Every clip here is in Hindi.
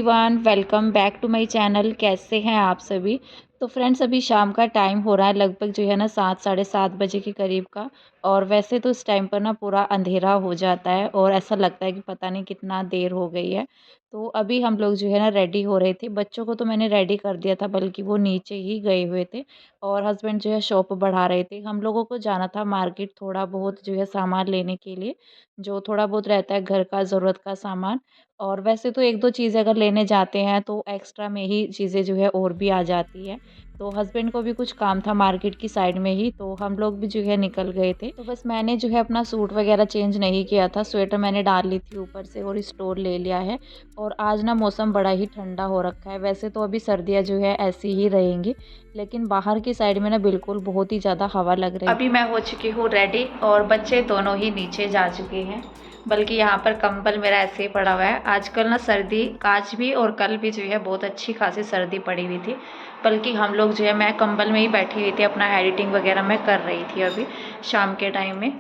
Everyone, welcome back to my channel. कैसे हैं आप सभी। तो फ्रेंड्स, अभी शाम का टाइम हो रहा है, लगभग जो है ना 7 साढ़े 7 बजे के करीब का। और वैसे तो इस टाइम पर ना पूरा अंधेरा हो जाता है और ऐसा लगता है कि पता नहीं कितना देर हो गई है। तो अभी हम लोग जो है ना रेडी हो रहे थे। बच्चों को तो मैंने रेडी कर दिया था, बल्कि वो नीचे ही गए हुए थे और हस्बैंड जो है शॉप बढ़ा रहे थे। हम लोगों को जाना था मार्केट, थोड़ा बहुत जो है सामान लेने के लिए, जो थोड़ा बहुत रहता है घर का ज़रूरत का सामान। और वैसे तो 1-2 चीज़ें अगर लेने जाते हैं तो एक्स्ट्रा में ही चीज़ें जो है और भी आ जाती है। तो हस्बैंड को भी कुछ काम था मार्केट की साइड में ही, तो हम लोग भी जो है निकल गए थे। तो बस मैंने जो है अपना सूट वगैरह चेंज नहीं किया था, स्वेटर मैंने डाल ली थी ऊपर से और स्टोर ले लिया है। और आज ना मौसम बड़ा ही ठंडा हो रखा है। वैसे तो अभी सर्दियाँ जो है ऐसी ही रहेंगी, लेकिन बाहर की साइड में ना बिल्कुल बहुत ही ज़्यादा हवा लग रही है। अभी मैं हो चुकी हूँ रेडी और बच्चे दोनों ही नीचे जा चुके हैं। बल्कि यहाँ पर कंबल मेरा ऐसे ही पड़ा हुआ है। आजकल ना सर्दी आज भी और कल भी जो है बहुत अच्छी खासी सर्दी पड़ी हुई थी। बल्कि हम लोग जो है, मैं कंबल में ही बैठी हुई थी, अपना एडिटिंग वगैरह मैं कर रही थी अभी शाम के टाइम में।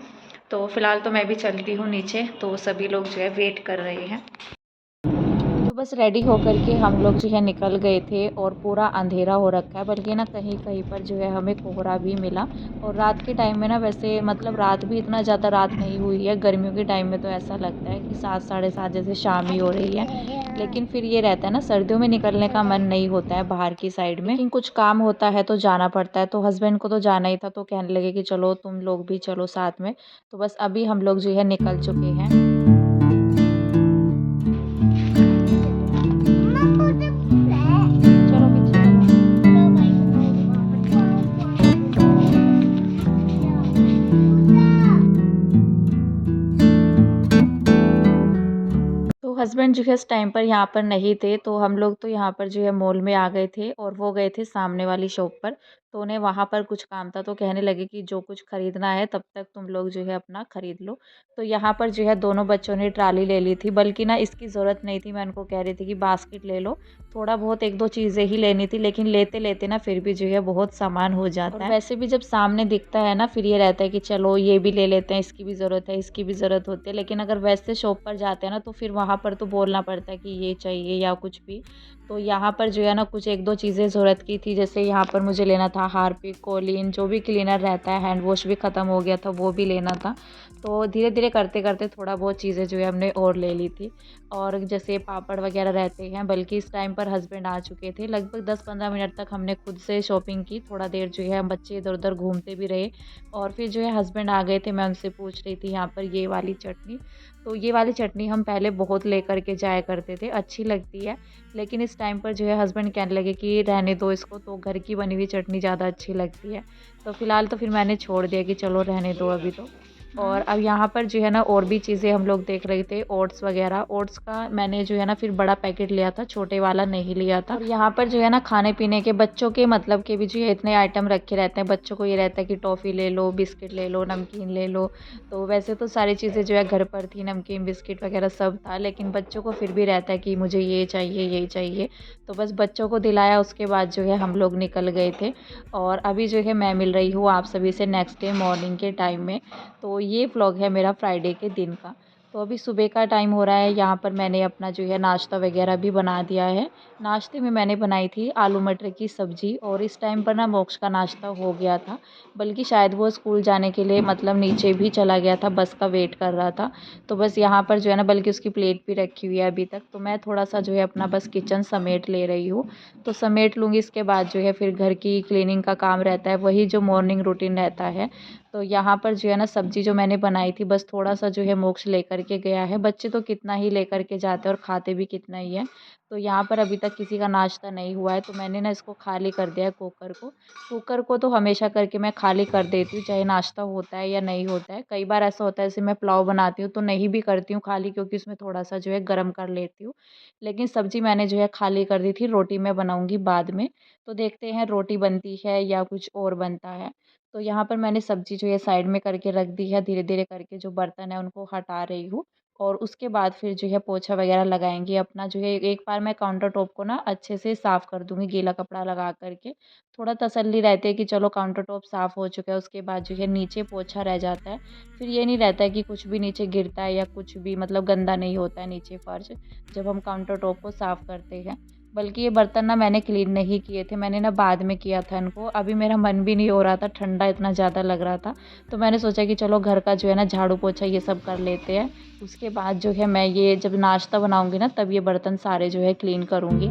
तो फ़िलहाल तो मैं भी चलती हूँ नीचे, तो सभी लोग जो है वेट कर रहे हैं। तो बस रेडी होकर के हम लोग जो है निकल गए थे और पूरा अंधेरा हो रखा है, बल्कि ना कहीं-कहीं पर जो है हमें कोहरा भी मिला। और रात के टाइम में ना, वैसे मतलब रात भी इतना ज़्यादा रात नहीं हुई है, गर्मियों के टाइम में तो ऐसा लगता है कि 7 साढ़े 7 जैसे शाम ही हो रही है। लेकिन फिर ये रहता है ना, सर्दियों में निकलने का मन नहीं होता है बाहर की साइड में, लेकिन कुछ काम होता है तो जाना पड़ता है। तो हस्बैंड को तो जाना ही था, तो कहने लगे कि चलो तुम लोग भी चलो साथ में। तो बस अभी हम लोग जो है निकल चुके हैं। चलो पीछे तो हस्बैंड जो है इस टाइम पर यहाँ पर नहीं थे, तो हम लोग तो यहाँ पर जो है मॉल में आ गए थे और वो गए थे सामने वाली शॉप पर। तो उन्हें वहाँ पर कुछ काम था, तो कहने लगे कि जो कुछ खरीदना है तब तक तुम लोग जो है अपना खरीद लो। तो यहाँ पर जो है दोनों बच्चों ने ट्राली ले ली थी, बल्कि ना इसकी ज़रूरत नहीं थी। मैं उनको कह रही थी कि बास्केट ले लो, थोड़ा बहुत 1-2 चीज़ें ही लेनी थी, लेकिन लेते-लेते ना फिर भी जो है बहुत सामान हो जाता है। और वैसे भी जब सामने दिखता है ना, फिर ये रहता है कि चलो ये भी ले लेते हैं, इसकी भी ज़रूरत है, इसकी भी ज़रूरत होती है। लेकिन अगर वैसे शॉप पर जाते हैं ना, तो फिर वहाँ पर तो बोलना पड़ता है कि ये चाहिए या कुछ भी। तो यहाँ पर जो है ना कुछ 1-2 चीज़ें ज़रूरत की थी, जैसे यहाँ पर मुझे लेना था हार्पिक, कोलीन, जो भी क्लीनर रहता है, हैंड वॉश भी ख़त्म हो गया था, वो भी लेना था। तो धीरे-धीरे करते-करते थोड़ा बहुत चीज़ें जो है हमने और ले ली थी। और जैसे पापड़ वग़ैरह रहते हैं, बल्कि इस टाइम पर हस्बैंड आ चुके थे। लगभग 10-15 मिनट तक हमने खुद से शॉपिंग की, थोड़ा देर जो है हम बच्चे इधर-उधर घूमते भी रहे। और फिर जो है हस्बैंड आ गए थे, मैं उनसे पूछ रही थी यहाँ पर ये वाली चटनी। तो ये वाली चटनी हम पहले बहुत लेकर के जाया करते थे, अच्छी लगती है। लेकिन इस टाइम पर जो है हस्बैंड कहने लगे कि रहने दो इसको, तो घर की बनी हुई चटनी ज़्यादा अच्छी लगती है। तो फिलहाल तो फिर मैंने छोड़ दिया कि चलो रहने दो अभी तो। और अब यहाँ पर जो है ना और भी चीज़ें हम लोग देख रहे थे, ओट्स वगैरह। ओट्स का मैंने जो है ना फिर बड़ा पैकेट लिया था, छोटे वाला नहीं लिया था। और यहाँ पर जो है ना खाने पीने के, बच्चों के मतलब के भी जो है इतने आइटम रखे रहते हैं। बच्चों को ये रहता है कि टॉफ़ी ले लो, बिस्किट ले लो, नमकीन ले लो। तो वैसे तो सारी चीज़ें जो है घर पर थी, नमकीन, बिस्किट वगैरह सब था, लेकिन बच्चों को फिर भी रहता है कि मुझे ये चाहिए, ये चाहिए। तो बस बच्चों को दिलाया, उसके बाद जो है हम लोग निकल गए थे। और अभी जो है मैं मिल रही हूँ आप सभी से नेक्स्ट डे मॉर्निंग के टाइम में। तो ये व्लॉग है मेरा फ्राइडे के दिन का। तो अभी सुबह का टाइम हो रहा है, यहाँ पर मैंने अपना जो है नाश्ता वगैरह भी बना दिया है। नाश्ते में मैंने बनाई थी आलू मटर की सब्ज़ी, और इस टाइम पर ना मोक्ष का नाश्ता हो गया था। बल्कि शायद वो स्कूल जाने के लिए मतलब नीचे भी चला गया था, बस का वेट कर रहा था। तो बस यहाँ पर जो है ना, बल्कि उसकी प्लेट भी रखी हुई है अभी तक। तो मैं थोड़ा-सा जो है अपना बस किचन समेट ले रही हूँ। तो समेट लूँगी, इसके बाद जो है फिर घर की क्लीनिंग का काम रहता है, वही जो मॉर्निंग रूटीन रहता है। तो यहाँ पर जो है ना सब्ज़ी जो मैंने बनाई थी, बस थोड़ा-सा जो है मोक्ष लेकर के गया है। बच्चे तो कितना ही लेकर के जाते हैं और खाते भी कितना ही है। तो यहाँ पर अभी तक किसी का नाश्ता नहीं हुआ है, तो मैंने ना इसको खाली कर दिया है कुकर को। कुकर को तो हमेशा करके मैं खाली कर देती हूँ, चाहे नाश्ता होता है या नहीं होता है। कई बार ऐसा होता है, जैसे मैं पुलाव बनाती हूँ तो नहीं भी करती हूँ खाली, क्योंकि उसमें थोड़ा-सा जो है गरम कर लेती हूँ। लेकिन सब्ज़ी मैंने जो है खाली कर दी थी, रोटी मैं बनाऊँगी बाद में। तो देखते हैं रोटी बनती है या कुछ और बनता है। तो यहाँ पर मैंने सब्ज़ी जो है साइड में करके रख दी है, धीरे-धीरे करके जो बर्तन है उनको हटा रही हूँ। और उसके बाद फिर जो है पोछा वगैरह लगाएंगे अपना। जो है एक बार मैं काउंटर टॉप को ना अच्छे से साफ़ कर दूँगी गीला कपड़ा लगा कर के। थोड़ा तसल्ली रहती है कि चलो काउंटर टॉप साफ़ हो चुका है, उसके बाद जो है नीचे पोछा रह जाता है। फिर ये नहीं रहता है कि कुछ भी नीचे गिरता है या कुछ भी मतलब गंदा नहीं होता है नीचे फर्श, जब हम काउंटर टॉप को साफ़ करते हैं। बल्कि ये बर्तन ना मैंने क्लीन नहीं किए थे, मैंने ना बाद में किया था इनको। अभी मेरा मन भी नहीं हो रहा था, ठंडा इतना ज़्यादा लग रहा था। तो मैंने सोचा कि चलो घर का जो है ना झाड़ू पोछा ये सब कर लेते हैं। उसके बाद जो है मैं ये जब नाश्ता बनाऊँगी ना तब ये बर्तन सारे जो है क्लीन करूँगी।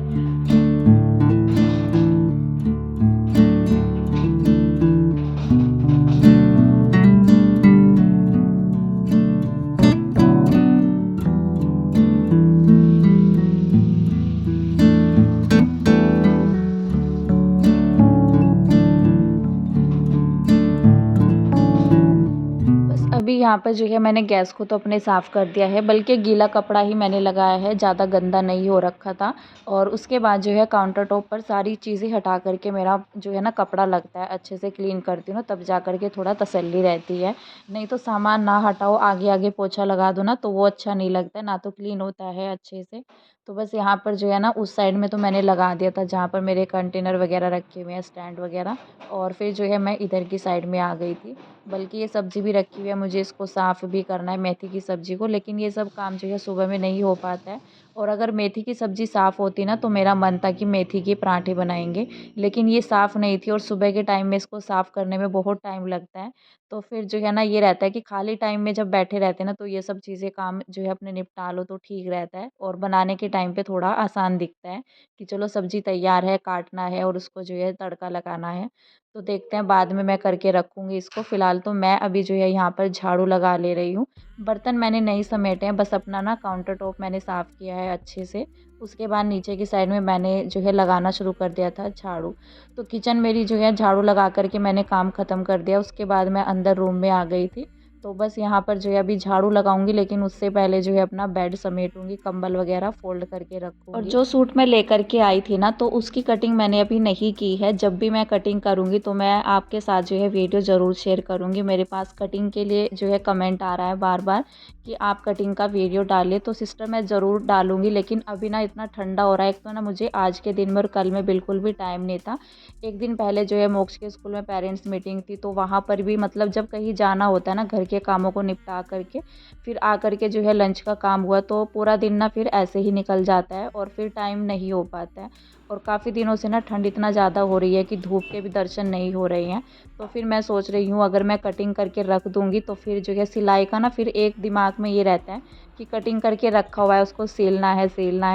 बस अभी यहाँ पर जो है मैंने गैस को तो अपने साफ़ कर दिया है, बल्कि गीला कपड़ा ही मैंने लगाया है, ज़्यादा गंदा नहीं हो रखा था। और उसके बाद जो है काउंटर टॉप पर सारी चीज़ें हटा कर के मेरा जो है ना कपड़ा लगता है, अच्छे से क्लीन करती हूँ ना तब जा कर के थोड़ा तसल्ली रहती है। नहीं तो सामान ना हटाओ, आगे-आगे पोछा लगा दो ना तो वो अच्छा नहीं लगता है, ना तो क्लीन होता है अच्छे से। तो बस यहाँ पर जो है ना उस साइड में तो मैंने लगा दिया था जहाँ पर मेरे कंटेनर वगैरह रखे हुए हैं, स्टैंड वगैरह। और फिर जो है मैं इधर की साइड में आ गई थी। बल्कि ये सब्ज़ी भी रखी हुई है, मुझे इसको साफ़ भी करना है मेथी की सब्ज़ी को, लेकिन ये सब काम जो है सुबह में नहीं हो पाता है। और अगर मेथी की सब्ज़ी साफ़ होती ना तो मेरा मन था कि मेथी के पराठे बनाएंगे, लेकिन ये साफ़ नहीं थी और सुबह के टाइम में इसको साफ़ करने में बहुत टाइम लगता है। तो फिर जो है ना ये रहता है कि खाली टाइम में जब बैठे रहते हैं ना तो ये सब चीज़ें काम जो है अपने निपटा लो तो ठीक रहता है, और बनाने के टाइम पे थोड़ा आसान दिखता है कि चलो सब्ज़ी तैयार है, काटना है और उसको जो है तड़का लगाना है। तो देखते हैं बाद में मैं करके रखूँगी इसको। फ़िलहाल तो मैं अभी जो है यहाँ पर झाड़ू लगा ले रही हूँ। बर्तन मैंने नहीं समेटे हैं, बस अपना ना काउंटर टॉप मैंने साफ़ किया है अच्छे से। उसके बाद नीचे की साइड में मैंने जो है लगाना शुरू कर दिया था झाड़ू। तो किचन मेरी जो है झाड़ू लगा कर के मैंने काम ख़त्म कर दिया। उसके बाद मैं अंदर रूम में आ गई थी। तो बस यहाँ पर जो है अभी झाड़ू लगाऊँगी, लेकिन उससे पहले जो है अपना बेड समेटूँगी, कंबल वग़ैरह फ़ोल्ड करके रखूँगी। और जो सूट मैं लेकर के आई थी ना तो उसकी कटिंग मैंने अभी नहीं की है। जब भी मैं कटिंग करूँगी तो मैं आपके साथ जो है वीडियो ज़रूर शेयर करूँगी। मेरे पास कटिंग के लिए जो है कमेंट आ रहा है बार-बार कि आप कटिंग का वीडियो डालिए, तो सिस्टर मैं ज़रूर डालूँगी। लेकिन अभी ना इतना ठंडा हो रहा है, एक तो ना मुझे आज के दिन में और कल में बिल्कुल भी टाइम नहीं था। एक दिन पहले जो है मोक्ष के स्कूल में पेरेंट्स मीटिंग थी, तो वहाँ पर भी मतलब जब कहीं जाना होता है ना घर के कामों को निपटा कर के, फिर आकर के जो है लंच का काम हुआ, तो पूरा दिन ना फिर ऐसे ही निकल जाता है और फिर टाइम नहीं हो पाता है। और काफ़ी दिनों से ना ठंड इतना ज़्यादा हो रही है कि धूप के भी दर्शन नहीं हो रहे हैं। तो फिर मैं सोच रही हूँ अगर मैं कटिंग करके रख दूँगी तो फिर जो है सिलाई का ना फिर एक दिमाग में ये रहता है कि कटिंग करके रखा हुआ है, उसको सिलना है,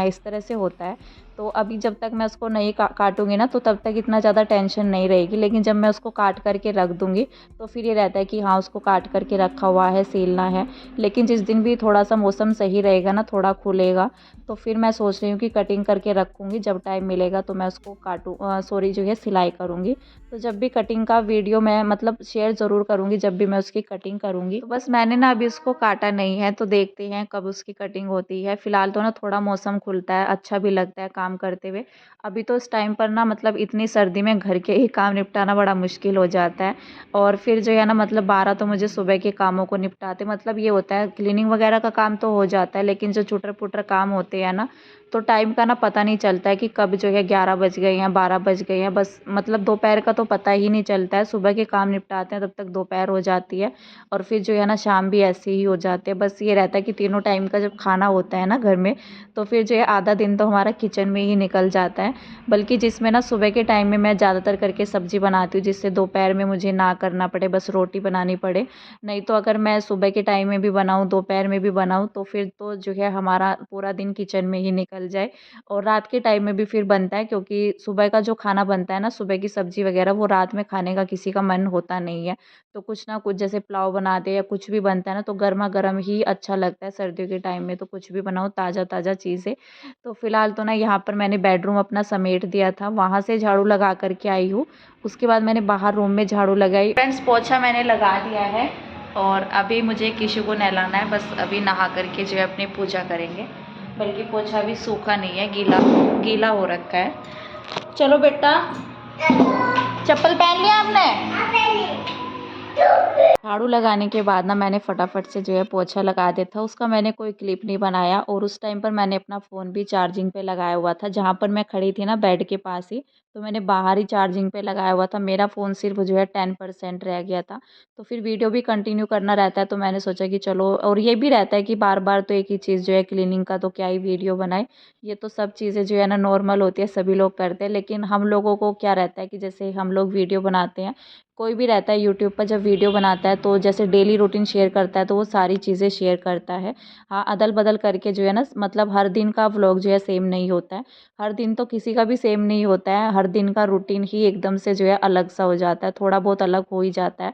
इस तरह से होता है। तो अभी जब तक मैं उसको नहीं काटूँगी ना तो तब तक इतना ज़्यादा टेंशन नहीं रहेगी, लेकिन जब मैं उसको काट करके रख दूँगी तो फिर ये रहता है कि हाँ उसको काट करके रखा हुआ है, सिलना है। लेकिन जिस दिन भी थोड़ा-सा मौसम सही रहेगा ना, थोड़ा खुलेगा, तो फिर मैं सोच रही हूँ कि कटिंग करके रखूँगी, जब टाइम मिलेगा तो मैं उसको जो है सिलाई करूँगी। तो जब भी कटिंग का वीडियो मैं मतलब शेयर ज़रूर करूँगी जब भी मैं उसकी कटिंग करूँगी। तो बस मैंने ना अभी उसको काटा नहीं है, तो देखते हैं कब उसकी कटिंग होती है। फ़िलहाल तो ना थोड़ा मौसम खुलता है, अच्छा भी लगता है काम करते हुए। अभी तो इस टाइम पर ना मतलब इतनी सर्दी में घर के ही काम निपटाना बड़ा मुश्किल हो जाता है। और फिर जो है ना मतलब 12 तो मुझे सुबह के कामों को निपटाते मतलब ये होता है, क्लीनिंग वगैरह का काम तो हो जाता है, लेकिन जो चुटर-पुटर काम होते हैं ना तो टाइम का ना पता नहीं चलता है कि कब जो है 11 बज गए हैं, 12 बज गए हैं। बस मतलब दोपहर का तो पता ही नहीं चलता है, सुबह के काम निपटाते हैं तब तक दोपहर हो जाती है और फिर जो है ना शाम भी ऐसे ही हो जाते हैं। बस ये रहता है कि तीनों टाइम का जब खाना होता है ना घर में, तो फिर जो है आधा दिन तो हमारा किचन में ही निकल जाता है। बल्कि जिसमें ना सुबह के टाइम में मैं ज़्यादातर करके सब्ज़ी बनाती हूँ, जिससे दोपहर में मुझे ना करना पड़े, बस रोटी बनानी पड़े। नहीं तो अगर मैं सुबह के टाइम में भी बनाऊँ, दोपहर में भी बनाऊँ तो फिर तो जो है हमारा पूरा दिन किचन में ही निकल जाए। और रात के टाइम में भी फिर बनता है, क्योंकि सुबह का जो खाना बनता है ना, सुबह की सब्ज़ी वग़ैरह वो रात में खाने का किसी का मन होता नहीं है। तो कुछ ना कुछ जैसे पुलाव बना दे या कुछ भी बनता है ना तो गरमा-गरम ही अच्छा लगता है। सर्दियों के टाइम में तो कुछ भी बनाओ ताज़ा-ताज़ा चीज़ें। तो फ़िलहाल तो ना यहाँ पर मैंने बेडरूम अपना समेट दिया था, वहाँ से झाड़ू लगा कर के आई हूँ। उसके बाद मैंने बाहर रूम में झाड़ू लगाई। फ्रेंड्स पोछा मैंने लगा दिया है और अभी मुझे किशु को नहलाना है। बस अभी नहा कर के जो है अपनी पूजा करेंगे। बल्कि पोछा भी सूखा नहीं है, गीला हो रखा है। चलो बेटा, चप्पल पहन लिया आपने? झाड़ू लगाने के बाद ना मैंने फटाफट से जो है पोछा लगा दिया था। उसका मैंने कोई क्लिप नहीं बनाया और उस टाइम पर मैंने अपना फ़ोन भी चार्जिंग पे लगाया हुआ था। जहाँ पर मैं खड़ी थी ना बेड के पास ही, तो मैंने बाहर ही चार्जिंग पे लगाया हुआ था। मेरा फ़ोन सिर्फ़ जो है 10% रह गया था। तो फिर वीडियो भी कंटिन्यू करना रहता है, तो मैंने सोचा कि चलो, और ये भी रहता है कि बार-बार तो एक ही चीज़ जो है क्लीनिंग का, तो क्या ही वीडियो बनाएँ। ये तो सब चीज़ें जो है ना नॉर्मल होती है, सभी लोग करते हैं। लेकिन हम लोगों को क्या रहता है कि जैसे हम लोग वीडियो बनाते हैं, कोई भी रहता है यूट्यूब पर जब वीडियो बनाता है तो जैसे डेली रूटीन शेयर करता है तो वो सारी चीज़ें शेयर करता है। हाँ, अदल-बदल करके जो है ना, मतलब हर दिन का व्लॉग जो है सेम नहीं होता है। हर दिन तो किसी का भी सेम नहीं होता है। हर दिन का रूटीन ही एकदम से जो है अलग सा हो जाता है, थोड़ा बहुत अलग हो ही जाता है।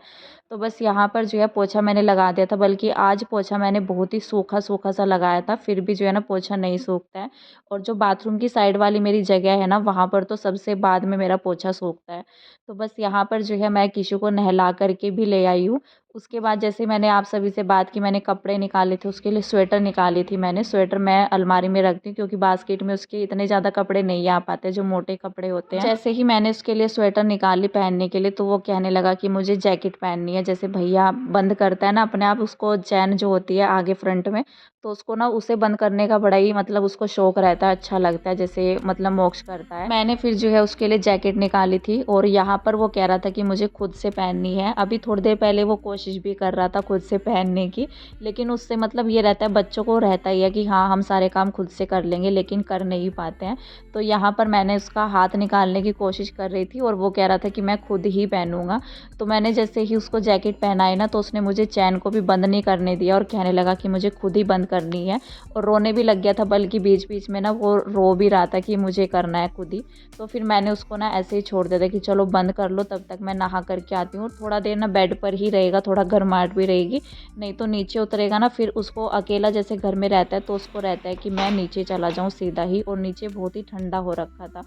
तो बस यहाँ पर जो है पोछा मैंने लगा दिया था, बल्कि आज पोछा मैंने बहुत ही सूखा-सूखा सा लगाया था, फिर भी जो है ना पोछा नहीं सूखता है। और जो बाथरूम की साइड वाली मेरी जगह है ना, वहाँ पर तो सबसे बाद में मेरा पोछा सूखता है। तो बस यहाँ पर जो है मैं किशु को नहला कर के भी ले आई हूँ। उसके बाद जैसे मैंने आप सभी से बात की, मैंने कपड़े निकाले थे, उसके लिए स्वेटर निकाली थी मैंने। स्वेटर मैं अलमारी में रखती हूँ क्योंकि बास्केट में उसके इतने ज़्यादा कपड़े नहीं आ पाते, जो मोटे कपड़े होते हैं। जैसे ही मैंने उसके लिए स्वेटर निकाली पहनने के लिए, तो वो कहने लगा कि मुझे जैकेट पहननी है। जैसे भैया बंद करता है ना अपने आप, उसको चैन जो होती है आगे फ्रंट में, तो उसको ना उसे बंद करने का बड़ा ही मतलब उसको शौक रहता है, अच्छा लगता है, जैसे मतलब मोक्ष करता है। मैंने फिर जो है उसके लिए जैकेट निकाली थी और यहाँ पर वो कह रहा था कि मुझे खुद से पहननी है। अभी थोड़ी देर पहले वो कोशिश भी कर रहा था खुद से पहनने की, लेकिन उससे मतलब ये रहता है, बच्चों को रहता ही है कि हाँ हम सारे काम खुद से कर लेंगे, लेकिन कर नहीं पाते हैं। तो यहाँ पर मैंने उसका हाथ निकालने की कोशिश कर रही थी और वो कह रहा था कि मैं खुद ही पहनूंगा। तो मैंने जैसे ही उसको जैकेट पहनाई ना, तो उसने मुझे चैन को भी बंद नहीं करने दिया और कहने लगा कि मुझे खुद ही बंद करनी है, और रोने भी लग गया था, बल्कि बीच बीच में ना वो रो भी रहा था कि मुझे करना है खुद ही। तो फिर मैंने उसको ना ऐसे ही छोड़ दिया था कि चलो बंद कर लो, तब तक मैं नहा करके आती हूँ। थोड़ा देर ना बेड पर ही रहेगा, थोड़ा गर्माहट भी रहेगी, नहीं तो नीचे उतरेगा ना, फिर उसको अकेला जैसे घर में रहता है तो उसको रहता है कि मैं नीचे चला जाऊँ सीधा ही, और नीचे बहुत ही ठंडा हो रखा था।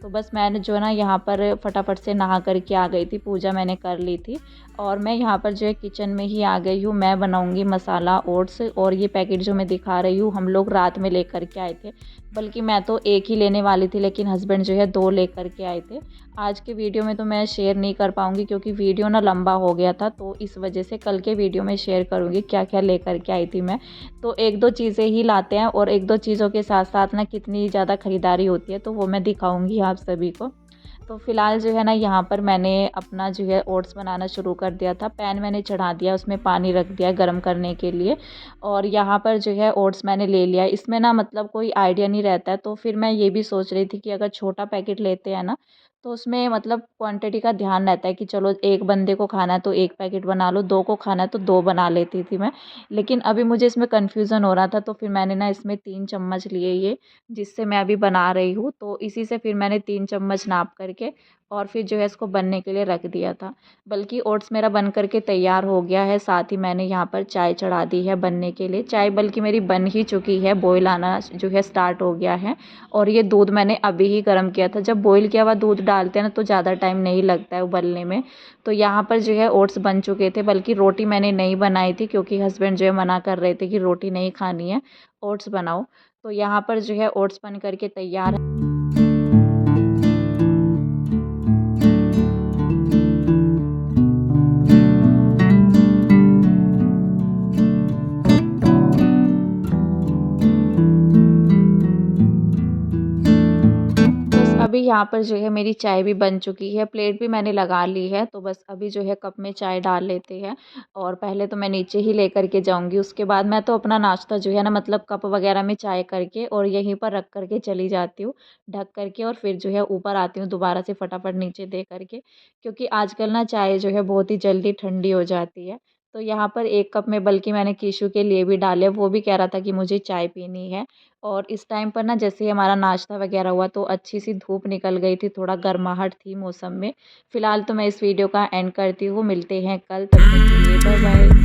तो बस मैंने जो है ना यहाँ पर फटाफट से नहा करके आ गई थी, पूजा मैंने कर ली थी, और मैं यहाँ पर जो है किचन में ही आ गई हूँ। मैं बनाऊँगी मसाला ओट्स, और ये पैकेट जो मैं दिखा रही हूँ हम लोग रात में लेकर के आए थे, बल्कि मैं तो एक ही लेने वाली थी, लेकिन हस्बैंड जो है 2 लेकर के आए थे। आज के वीडियो में तो मैं शेयर नहीं कर पाऊँगी क्योंकि वीडियो ना लंबा हो गया था, तो इस वजह से कल के वीडियो में शेयर करूँगी क्या-क्या लेकर के आई थी मैं। तो 1-2 चीज़ें ही लाते हैं, और 1-2 चीज़ों के साथ-साथ ना कितनी ज़्यादा खरीदारी होती है, तो वो मैं दिखाऊँगी आप सभी को। तो फ़िलहाल जो है ना यहाँ पर मैंने अपना जो है ओट्स बनाना शुरू कर दिया था। पैन मैंने चढ़ा दिया, उसमें पानी रख दिया गरम करने के लिए, और यहाँ पर जो है ओट्स मैंने ले लिया। इसमें ना मतलब कोई आइडिया नहीं रहता है, तो फिर मैं ये भी सोच रही थी कि अगर छोटा पैकेट लेते हैं ना, तो उसमें मतलब क्वांटिटी का ध्यान रहता है कि चलो 1 बंदे को खाना है तो 1 पैकेट बना लो, 2 को खाना है तो 2 बना लेती थी मैं। लेकिन अभी मुझे इसमें कन्फ्यूज़न हो रहा था, तो फिर मैंने ना इसमें 3 चम्मच लिए ये, जिससे मैं अभी बना रही हूँ। तो इसी से फिर मैंने 3 चम्मच नाप करके और फिर जो है इसको बनने के लिए रख दिया था। बल्कि ओट्स मेरा बन कर के तैयार हो गया है, साथ ही मैंने यहाँ पर चाय चढ़ा दी है बनने के लिए। चाय बल्कि मेरी बन ही चुकी है, बॉयल आना जो है स्टार्ट हो गया है, और ये दूध मैंने अभी ही गर्म किया था। जब बॉयल किया हुआ दूध डालते हैं ना, तो ज़्यादा टाइम नहीं लगता है उबलने में। तो यहाँ पर जो है ओट्स बन चुके थे, बल्कि रोटी मैंने नहीं बनाई थी क्योंकि हस्बैंड जो है मना कर रहे थे कि रोटी नहीं खानी है, ओट्स बनाओ। तो यहाँ पर जो है ओट्स बन कर के तैयार है। बस अभी यहाँ पर जो है मेरी चाय भी बन चुकी है, प्लेट भी मैंने लगा ली है, तो बस अभी जो है कप में चाय डाल लेते हैं, और पहले तो मैं नीचे ही लेकर के जाऊँगी, उसके बाद मैं तो अपना नाश्ता जो है ना मतलब कप वग़ैरह में चाय करके और यहीं पर रख कर के चली जाती हूँ, ढक कर के, और फिर जो है ऊपर आती हूँ दोबारा से फटाफट नीचे दे कर के, क्योंकि आजकल ना चाय जो है बहुत ही जल्दी ठंडी हो जाती है। तो यहाँ पर 1 कप में बल्कि मैंने कीशु के लिए भी डाले, वो भी कह रहा था कि मुझे चाय पीनी है। और इस टाइम पर ना जैसे ही हमारा नाश्ता वगैरह हुआ, तो अच्छी-सी धूप निकल गई थी, थोड़ा गर्माहट थी मौसम में। फ़िलहाल तो मैं इस वीडियो का एंड करती हूँ, मिलते हैं कल, तब तक के लिए बाय बाय।